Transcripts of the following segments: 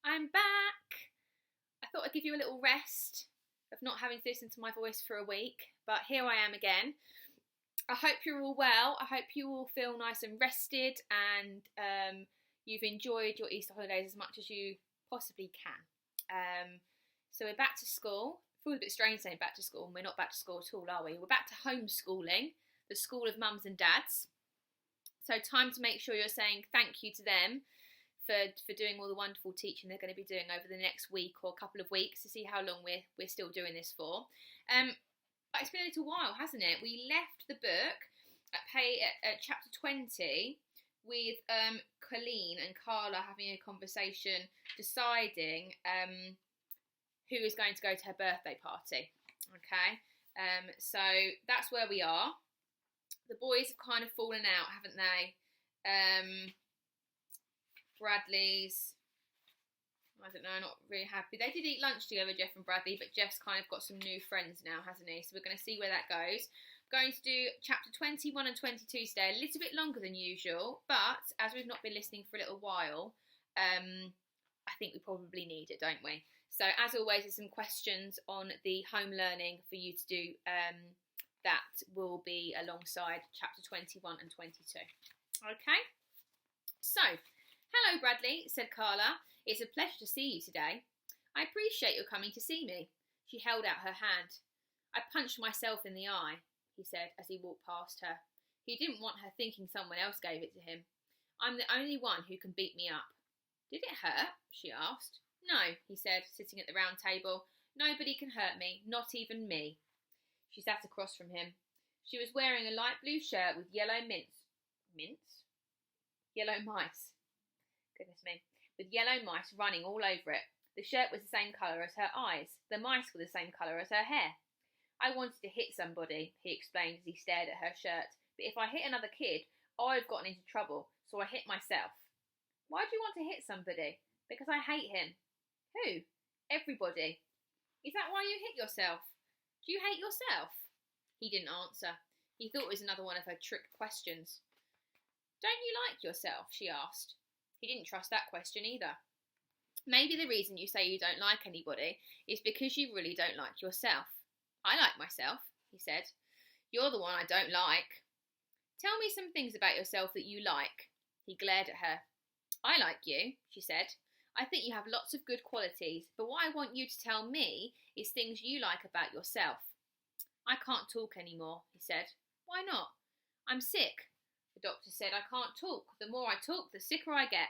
I'm back. I thought I'd give you a little rest of not having to listen to my voice for a week, but here I am again. I hope you're all well. I hope you all feel nice and rested and you've enjoyed your Easter holidays as much as you possibly can. So we're back to school. It feels a bit strange saying back to school, and we're not back to school at all, are we? We're back to homeschooling, the school of mums and dads. So time to make sure you're saying thank you to them for doing all the wonderful teaching they're going to be doing over the next week or a couple of weeks to see how long we're still doing this for. But it's been a little while, hasn't it? We left the book at chapter 20 with Colleen and Carla having a conversation, deciding who is going to go to her birthday party. Okay, so that's where we are. The boys have kind of fallen out, haven't they? Bradley's, I don't know, not really happy. They did eat lunch together, Jeff and Bradley, but Jeff's kind of got some new friends now, hasn't he? So we're going to see where that goes. Going to do chapter 21 and 22 today, a little bit longer than usual, but as we've not been listening for a little while, I think we probably need it, don't we? So as always, there's some questions on the home learning for you to do that will be alongside chapter 21 and 22. Okay? So, hello Bradley, said Carla. It's a pleasure to see you today. I appreciate your coming to see me. She held out her hand. I punched myself in the eye, he said as he walked past her. He didn't want her thinking someone else gave it to him. I'm the only one who can beat me up. Did it hurt? She asked. No, he said, sitting at the round table. Nobody can hurt me, not even me. She sat across from him. She was wearing a light blue shirt with yellow yellow mice. Goodness me. With yellow mice running all over it. The shirt was the same colour as her eyes. The mice were the same colour as her hair. I wanted to hit somebody, he explained as he stared at her shirt. But if I hit another kid, I'd have gotten into trouble, so I hit myself. Why do you want to hit somebody? Because I hate him. Who? Everybody. Is that why you hit yourself? Do you hate yourself? He didn't answer. He thought it was another one of her trick questions. Don't you like yourself? She asked. He didn't trust that question either. Maybe the reason you say you don't like anybody is because you really don't like yourself. I like myself, he said. You're the one I don't like. Tell me some things about yourself that you like. He glared at her. I like you, she said. I think you have lots of good qualities, but what I want you to tell me is things you like about yourself. I can't talk anymore, he said. Why not? I'm sick. The doctor said I can't talk. The more I talk, the sicker I get.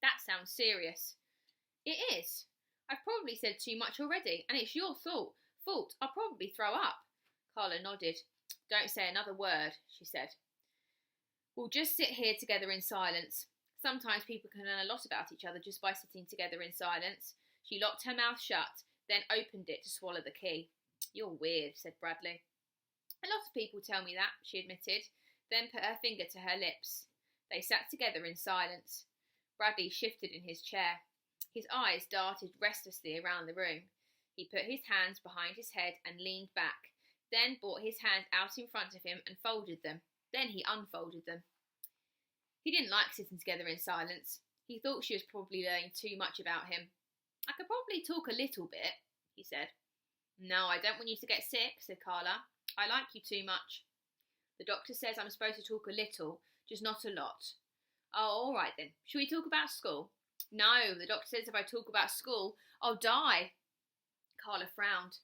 That sounds serious. It is. I've probably said too much already, and it's your fault. I'll probably throw up. Carla nodded. Don't say another word, she said. We'll just sit here together in silence. Sometimes people can learn a lot about each other just by sitting together in silence. She locked her mouth shut, then opened it to swallow the key. You're weird, said Bradley. A lot of people tell me that, she admitted, then put her finger to her lips. They sat together in silence. Bradley shifted in his chair. His eyes darted restlessly around the room. He put his hands behind his head and leaned back, then brought his hands out in front of him and folded them. Then he unfolded them. He didn't like sitting together in silence. He thought she was probably learning too much about him. I could probably talk a little bit, he said. No, I don't want you to get sick, said Carla. I like you too much. The doctor says I'm supposed to talk a little, just not a lot. Oh, all right then. Shall we talk about school? No, the doctor says if I talk about school, I'll die. Carla frowned.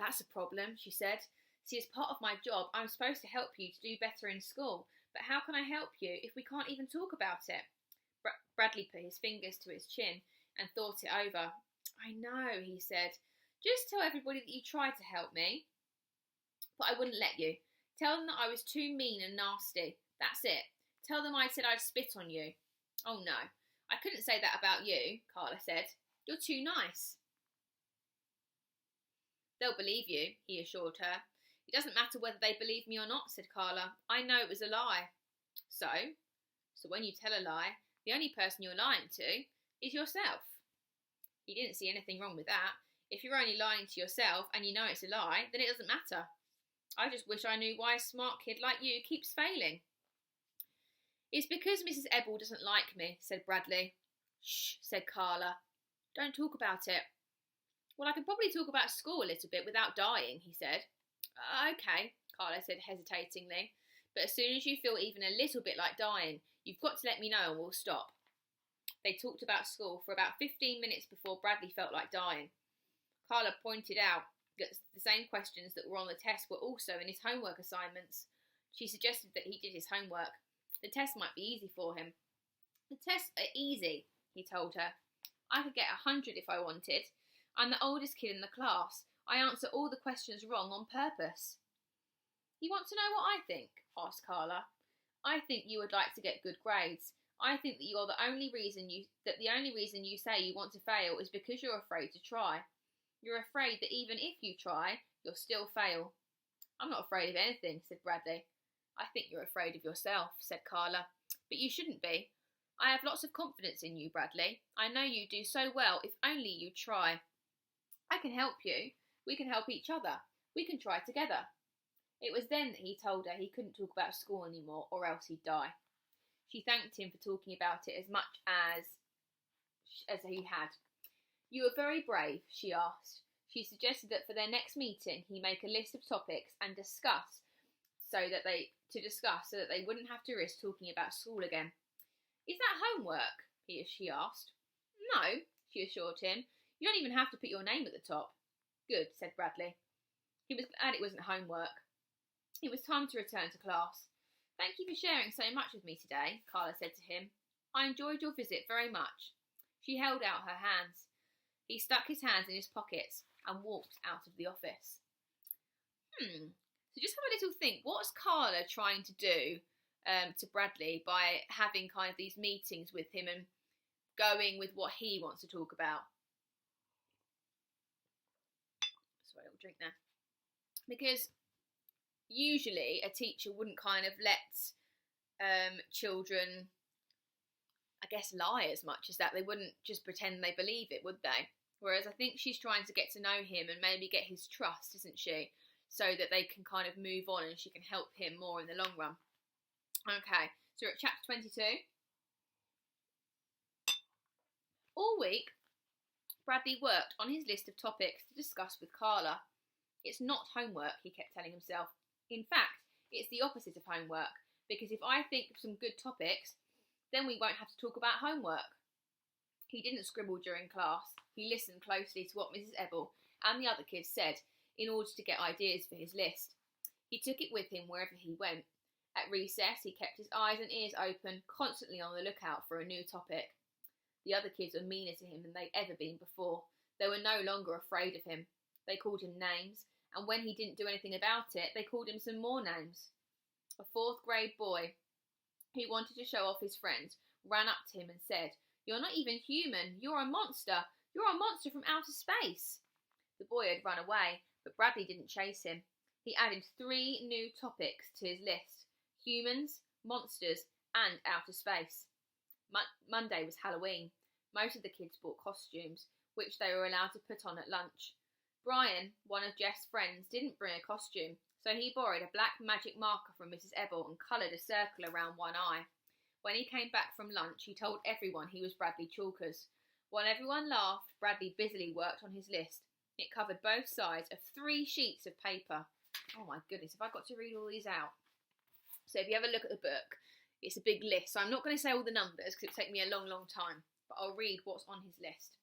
That's a problem, she said. See, as part of my job, I'm supposed to help you to do better in school. But how can I help you if we can't even talk about it? Bradley put his fingers to his chin and thought it over. I know, he said. Just tell everybody that you tried to help me. But I wouldn't let you. Tell them that I was too mean and nasty. That's it. Tell them I said I'd spit on you. Oh no, I couldn't say that about you, Carla said. You're too nice. They'll believe you, he assured her. It doesn't matter whether they believe me or not, said Carla. I know it was a lie. So when you tell a lie, the only person you're lying to is yourself. He didn't see anything wrong with that. If you're only lying to yourself and you know it's a lie, then it doesn't matter. I just wish I knew why a smart kid like you keeps failing. It's because Mrs. Ebble doesn't like me, said Bradley. Shh, said Carla. Don't talk about it. Well, I can probably talk about school a little bit without dying, he said. Okay, Carla said hesitatingly. But as soon as you feel even a little bit like dying, you've got to let me know and we'll stop. They talked about school for about 15 minutes before Bradley felt like dying. Carla pointed out that the same questions that were on the test were also in his homework assignments. She suggested that he did his homework. The test might be easy for him. The tests are easy, he told her. I could get 100 if I wanted. I'm the oldest kid in the class. I answer all the questions wrong on purpose. You want to know what I think? Asked Carla. I think you would like to get good grades. I think that the only reason you say you want to fail is because you're afraid to try. You're afraid that even if you try, you'll still fail. I'm not afraid of anything, said Bradley. I think you're afraid of yourself, said Carla. But you shouldn't be. I have lots of confidence in you, Bradley. I know you do so well if only you try. I can help you. We can help each other. We can try together. It was then that he told her he couldn't talk about school anymore or else he'd die. She thanked him for talking about it as much as he had. You were very brave, she asked. She suggested that for their next meeting he make a list of topics and discuss so that they wouldn't have to risk talking about school again. Is that homework? She asked. No, she assured him. You don't even have to put your name at the top. Good, said Bradley. He was glad it wasn't homework. It was time to return to class. Thank you for sharing so much with me today, Carla said to him. I enjoyed your visit very much. She held out her hands. He stuck his hands in his pockets and walked out of the office. So just have a little think. What's Carla trying to do to Bradley by having kind of these meetings with him and going with what he wants to talk about? Sorry, I'll drink now. Because usually a teacher wouldn't kind of let children, I guess, lie as much as that. They wouldn't just pretend they believe it, would they? Whereas I think she's trying to get to know him and maybe get his trust, isn't she? So that they can kind of move on and she can help him more in the long run. Okay, so we're at chapter 22. All week, Bradley worked on his list of topics to discuss with Carla. It's not homework, he kept telling himself. In fact, it's the opposite of homework, because if I think of some good topics, then we won't have to talk about homework. He didn't scribble during class. He listened closely to what Mrs. Ebble and the other kids said in order to get ideas for his list. He took it with him wherever he went. At recess, he kept his eyes and ears open, constantly on the lookout for a new topic. The other kids were meaner to him than they'd ever been before. They were no longer afraid of him. They called him names, and when he didn't do anything about it, they called him some more names. A fourth-grade boy, who wanted to show off his friends, ran up to him and said, "You're not even human. You're a monster. You're a monster from outer space." The boy had run away, but Bradley didn't chase him. He added 3 new topics to his list: humans, monsters, and outer space. Monday was Halloween. Most of the kids bought costumes, which they were allowed to put on at lunch. Brian, one of Jeff's friends, didn't bring a costume, so he borrowed a black magic marker from Mrs. Ebble and coloured a circle around one eye. When he came back from lunch, he told everyone he was Bradley Chalkers. While everyone laughed, Bradley busily worked on his list. It covered both sides of 3 sheets of paper. Oh my goodness, have I got to read all these out? So if you have a look at the book, it's a big list. So I'm not going to say all the numbers because it would take me a long, long time. But I'll read what's on his list.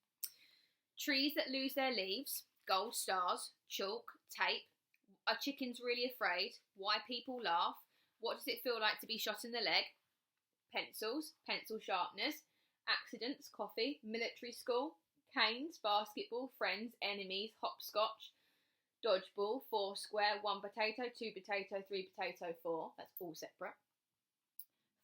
Trees that lose their leaves, gold stars, chalk, tape, are chickens really afraid, why people laugh, what does it feel like to be shot in the leg, pencils, pencil sharpeners, accidents, coffee, military school, canes, basketball, friends, enemies, hopscotch, dodgeball, 4 square, 1 potato, 2 potato, 3 potato, 4. That's all separate.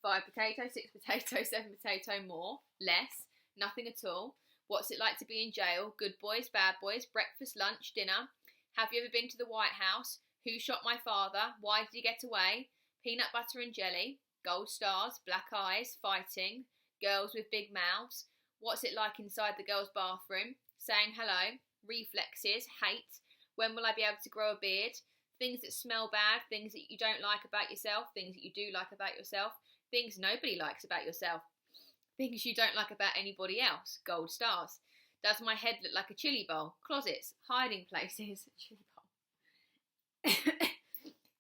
5 potato, 6 potato, 7 potato, more, less, nothing at all. What's it like to be in jail? Good boys, bad boys, breakfast, lunch, dinner. Have you ever been to the White House? Who shot my father? Why did he get away? Peanut butter and jelly. Gold stars, black eyes, fighting. Girls with big mouths. What's it like inside the girls' bathroom? Saying hello. Reflexes, hate. When will I be able to grow a beard? Things that smell bad, things that you don't like about yourself, things that you do like about yourself, things nobody likes about yourself. Things you don't like about anybody else. Gold stars. Does my head look like a chili bowl? Closets. Hiding places. Chili bowl.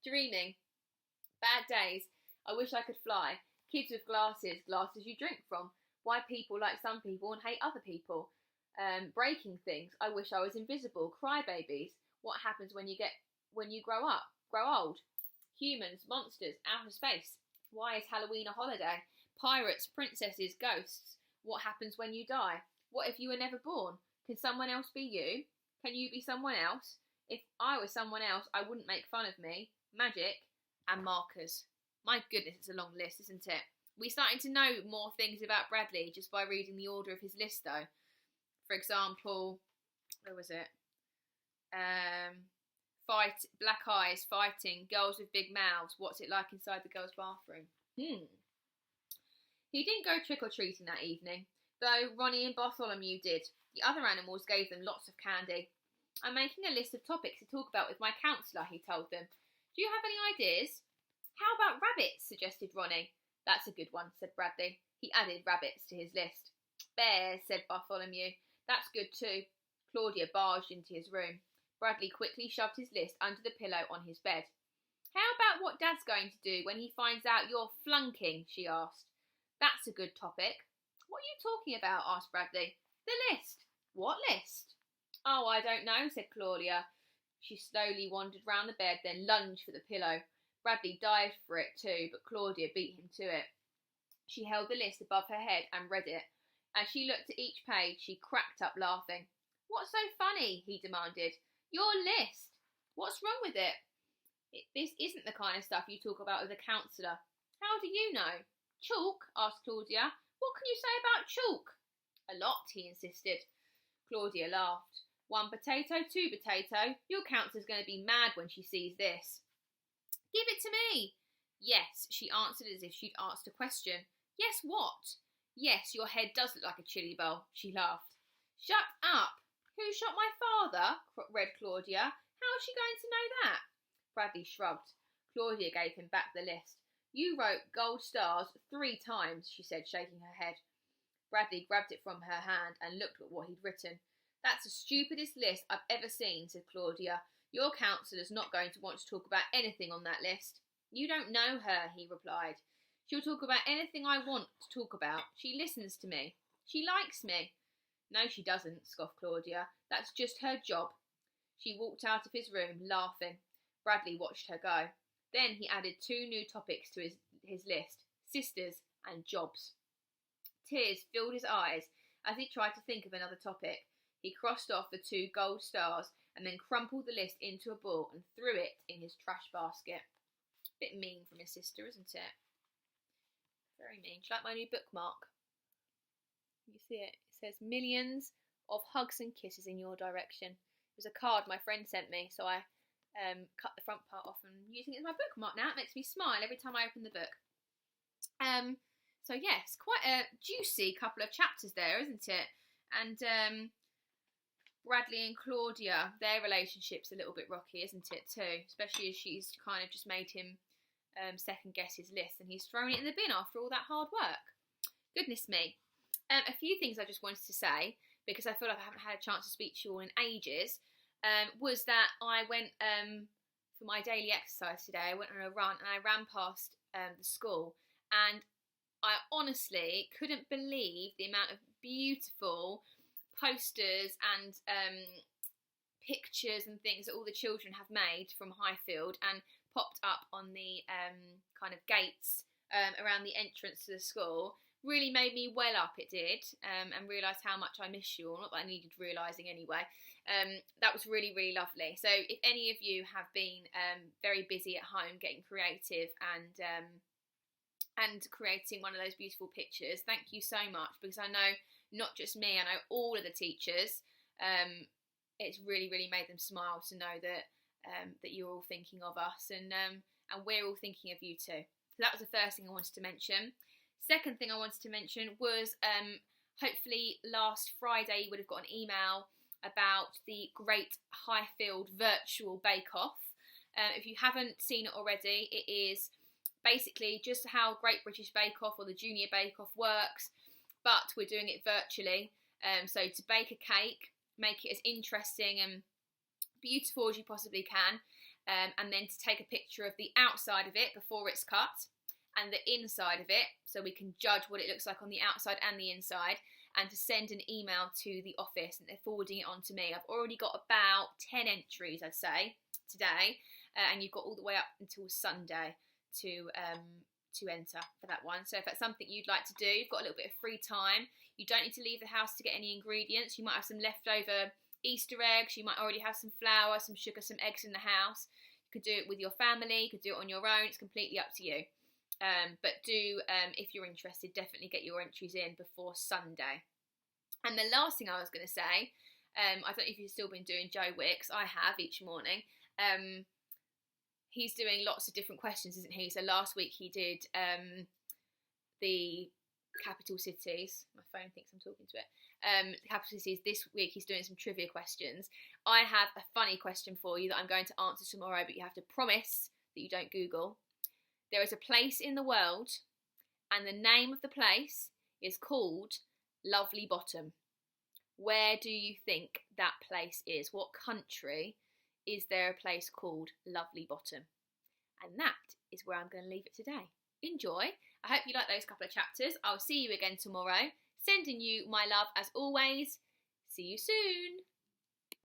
Dreaming. Bad days. I wish I could fly. Kids with glasses. Glasses you drink from. Why people like some people and hate other people. Breaking things. I wish I was invisible. Crybabies. What happens when you grow up? Grow old. Humans. Monsters. Outer space. Why is Halloween a holiday? Pirates. Princesses. Ghosts. What happens when you die? What if you were never born? Can someone else be you? Can you be someone else? If I was someone else, I wouldn't make fun of me. Magic and markers. My goodness, it's a long list, isn't it? We're starting to know more things about Bradley just by reading the order of his list, though. For example, where was it? Black eyes, fighting, girls with big mouths. What's it like inside the girls' bathroom? He didn't go trick-or-treating that evening, though Ronnie and Bartholomew did. The other animals gave them lots of candy. I'm making a list of topics to talk about with my counsellor, he told them. Do you have any ideas? How about rabbits, suggested Ronnie. That's a good one, said Bradley. He added rabbits to his list. Bears, said Bartholomew. That's good too. Claudia barged into his room. Bradley quickly shoved his list under the pillow on his bed. How about what Dad's going to do when he finds out you're flunking, she asked. That's a good topic. What are you talking about, asked Bradley. The list. What list? Oh, I don't know, said Claudia. She slowly wandered round the bed, then lunged for the pillow. Bradley dived for it too, but Claudia beat him to it. She held the list above her head and read it. As she looked at each page, she cracked up laughing. What's so funny? He demanded. Your list. What's wrong with it? This isn't the kind of stuff you talk about with a counsellor. How do you know? Chalk? Asked Claudia. What can you say about chalk? A lot, he insisted. Claudia laughed. 1 potato, 2 potato. Your counsellor's going to be mad when she sees this. Give it to me. Yes, she answered as if she'd asked a question. Yes, what? Yes, your head does look like a chili bowl, she laughed. Shut up. Who shot my father? Read Claudia. How is she going to know that? Bradley shrugged. Claudia gave him back the list. You wrote gold stars 3 times, she said, shaking her head. Bradley grabbed it from her hand and looked at what he'd written. That's the stupidest list I've ever seen, said Claudia. Your counsellor's not going to want to talk about anything on that list. You don't know her, he replied. She'll talk about anything I want to talk about. She listens to me. She likes me. No, she doesn't, scoffed Claudia. That's just her job. She walked out of his room, laughing. Bradley watched her go. Then he added 2 new topics to his list, sisters and jobs. Tears filled his eyes as he tried to think of another topic. He crossed off the 2 gold stars and then crumpled the list into a ball and threw it in his trash basket. Bit mean from his sister, isn't it? Very mean. Do you like my new bookmark? You see it? It says millions of hugs and kisses in your direction. It was a card my friend sent me, so I cut the front part off and using it as my bookmark now. It makes me smile every time I open the book. So yes, quite a juicy couple of chapters there, isn't it? And Bradley and Claudia, their relationship's a little bit rocky, isn't it, too? Especially as she's kind of just made him second guess his list and he's thrown it in the bin after all that hard work. Goodness me. A few things I just wanted to say, because I feel like I haven't had a chance to speak to you all in ages, was that I went for my daily exercise today. I went on a run and I ran past the school, and I honestly couldn't believe the amount of beautiful posters and pictures and things that all the children have made from Highfield and popped up on the kind of gates around the entrance to the school. Really made me well up, it did, and realised how much I miss you all. Not that I needed realising anyway. That was really, really lovely. So if any of you have been very busy at home getting creative and creating one of those beautiful pictures, thank you so much, because I know not just me, I know all of the teachers, it's really, really made them smile to know that that you're all thinking of us, and we're all thinking of you too. So that was the first thing I wanted to mention. Second thing I wanted to mention was hopefully last Friday you would have got an email about the Great Highfield Virtual Bake Off. If you haven't seen it already, it is basically just how Great British Bake Off or the Junior Bake Off works. but we're doing it virtually. So to bake a cake, make it as interesting and beautiful as you possibly can, and then to take a picture of the outside of it before it's cut and the inside of it, so we can judge what it looks like on the outside and the inside, and to send an email to the office, and they're forwarding it on to me. I've already got about 10 entries, I'd say, today, and you've got all the way up until Sunday to enter for that one. So if that's something you'd like to do, you've got a little bit of free time. You don't need to leave the house to get any ingredients. You might have some leftover Easter eggs, you might already have some flour, some sugar, some eggs in the house. You could do it with your family, you could do it on your own, it's completely up to you. But do, if you're interested, definitely get your entries in before Sunday. And the last thing I was going to say, I don't know if you've still been doing Joe Wicks, I have each morning. He's doing lots of different questions, isn't he? So last week he did the capital cities. My phone thinks I'm talking to it. The capital cities. This week he's doing some trivia questions. I have a funny question for you that I'm going to answer tomorrow, but you have to promise that you don't Google. There is a place in the world, and the name of the place is called Lovely Bottom. Where do you think that place is? What country is there a place called Lovely Bottom? And that is where I'm going to leave it today. Enjoy. I hope you like those couple of chapters. I'll see you again tomorrow. Sending you my love as always. See you soon.